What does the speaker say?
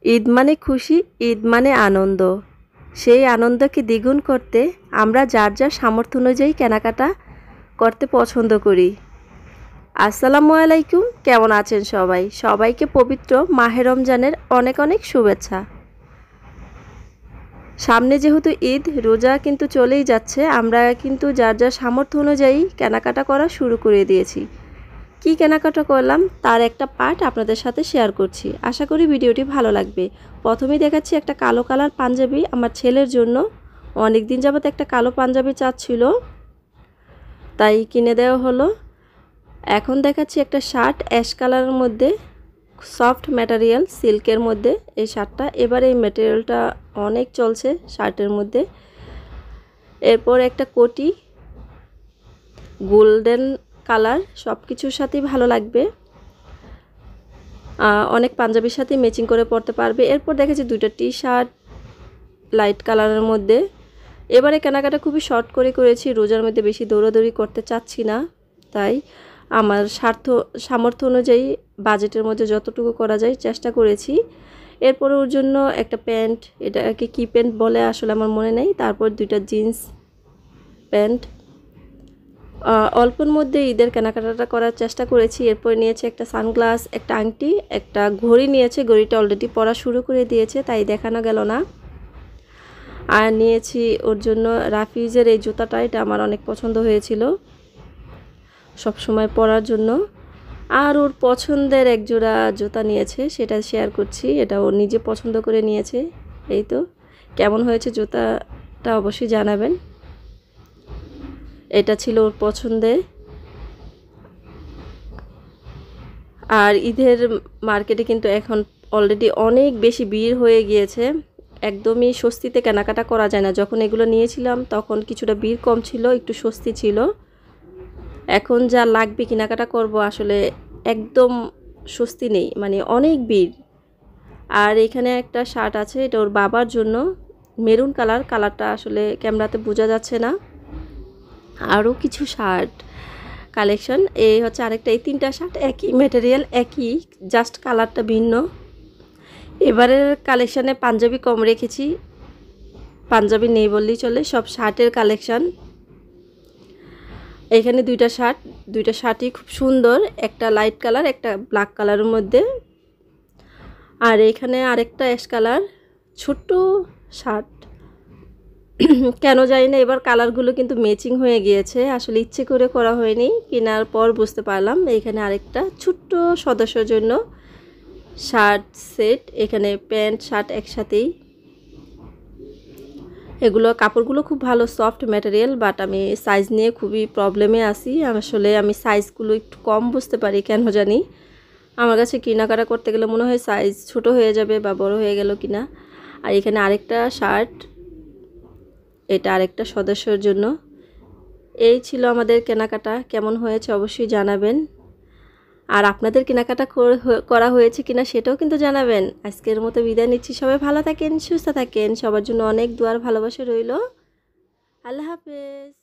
ঈদ মানে খুশি, ঈদ মানে আনন্দ। সেই আনন্দকে দ্বিগুণ করতে আমরা যার যার সামর্থ্য অনুযায়ী কেনাকাটা করতে পছন্দ করি। আসসালামু আলাইকুম, কেমন আছেন সবাই? সবাইকে পবিত্র মাহে রমজানের অনেক অনেক শুভেচ্ছা। সামনে যেহেতু ঈদ, রোজা কিন্তু চলেই যাচ্ছে, আমরা কিন্তু যার যার সামর্থ্য অনুযায়ী কেনাকাটা করা শুরু করে দিয়েছি। কি কেনাকাটা করলাম তার একটা পার্ট আপনাদের সাথে শেয়ার করছি। আশা করি ভিডিওটি ভালো লাগবে। প্রথমেই দেখাচ্ছি একটা কালো কালার পাঞ্জাবি আমার ছেলের জন্য। অনেক দিন যাবত একটা কালো পাঞ্জাবি চাচ্ছিল, তাই কিনে দেওয়া হলো। এখন দেখাচ্ছি একটা শার্ট অ্যাশ কালারের মধ্যে, সফট ম্যাটেরিয়াল সিল্কের মধ্যে এই শার্টটা। এবার এই ম্যাটেরিয়ালটা অনেক চলছে শার্টের মধ্যে। এরপর একটা কোটি গোল্ডেন কালার, সব কিছুর সাথেই ভালো লাগবে, অনেক পাঞ্জাবির সাথে ম্যাচিং করে পরতে পারবে। এরপর দেখেছি দুইটা টি শার্ট লাইট কালারের মধ্যে। এবারে কেনাকাটা খুবই শর্ট করে করেছি, রোজার মধ্যে বেশি দৌড়াদৌড়ি করতে চাচ্ছি না, তাই আমার সামর্থ্য অনুযায়ী বাজেটের মধ্যে যতটুকু করা যায় চেষ্টা করেছি। এরপরে ওর জন্য একটা প্যান্ট, এটাকে কি প্যান্ট বলে আসলে আমার মনে নেই। তারপর দুইটা জিন্স প্যান্ট, অল্পের মধ্যে ঈদের কেনাকাটাটা করার চেষ্টা করেছি। এরপর নিয়েছে একটা সানগ্লাস, একটা আংটি, একটা ঘড়ি নিয়েছে। ঘড়িটা অলরেডি পরা শুরু করে দিয়েছে, তাই দেখানো গেল না। আর নিয়েছি ওর জন্য রাফিজের এই জুতাটা, এটা আমার অনেক পছন্দ হয়েছিল সব সময় পরার জন্য। আর ওর পছন্দের এক জোড়া জুতা নিয়েছে, সেটা শেয়ার করছি। এটা ও নিজে পছন্দ করে নিয়েছে। এই তো, কেমন হয়েছে জুতাটা অবশ্যই জানাবেন। এটা ছিল ওর পছন্দের। আর ঈদের মার্কেটে কিন্তু এখন অলরেডি অনেক বেশি ভিড় হয়ে গিয়েছে, একদমই স্বস্তিতে কেনাকাটা করা যায় না। যখন এগুলো নিয়েছিলাম তখন কিছুটা ভিড় কম ছিল, একটু স্বস্তি ছিল। এখন যা লাগবে কেনাকাটা করব, আসলে একদম স্বস্তি নেই, মানে অনেক ভিড়। আর এখানে একটা শার্ট আছে, এটা ওর বাবার জন্য, মেরুন কালার, কালারটা আসলে ক্যামেরাতে বোঝা যাচ্ছে না। আরও কিছু শার্ট কালেকশন, এই হচ্ছে আরেকটা। এই তিনটা শার্ট একই ম্যাটেরিয়াল, একই, জাস্ট কালারটা ভিন্ন। এবারের কালেকশানে পাঞ্জাবি কম রেখেছি, পাঞ্জাবি নেই বললেই চলে, সব শার্টের কালেকশান। এখানে দুইটা শার্টই খুব সুন্দর, একটা লাইট কালার, একটা ব্ল্যাক কালারের মধ্যে। আর এখানে আরেকটা অ্যাশ কালার ছোট্ট শার্ট। কেন জানি না এবার কালারগুলো কিন্তু ম্যাচিং হয়ে গিয়েছে, আসলে ইচ্ছে করে করা হয়নি, কেনার পর বুঝতে পারলাম। এখানে আরেকটা ছোট্ট সদস্যর জন্য শার্ট সেট, এখানে প্যান্ট শার্ট একসাথেই। এগুলো কাপড়গুলো খুব ভালো, সফট ম্যাটেরিয়াল, বাট আমি সাইজ নিয়ে খুবই প্রবলেমে আছি। আসলে আমি সাইজগুলো একটু কম বুঝতে পারি কেন জানি। আমার কাছে কেনাকাটা করতে গেলে মনে হয় সাইজ ছোট হয়ে যাবে বা বড় হয়ে গেল কিনা। আর এখানে আরেকটা শার্ট, এটা আরেকটা সদস্যর জন্য। এই ছিল আমাদের কেনাকাটা, কেমন হয়েছে অবশ্যই জানাবেন। আর আপনাদের কেনাকাটা করা হয়েছে কিনা সেটাও কিন্তু জানাবেন। আজকের মতো বিদায় নিচ্ছি, সবাই ভালো থাকেন, সুস্থ থাকেন, সবার জন্য অনেক দোয়ার ভালোবাসা রইল। আল্লাহ হাফেজ।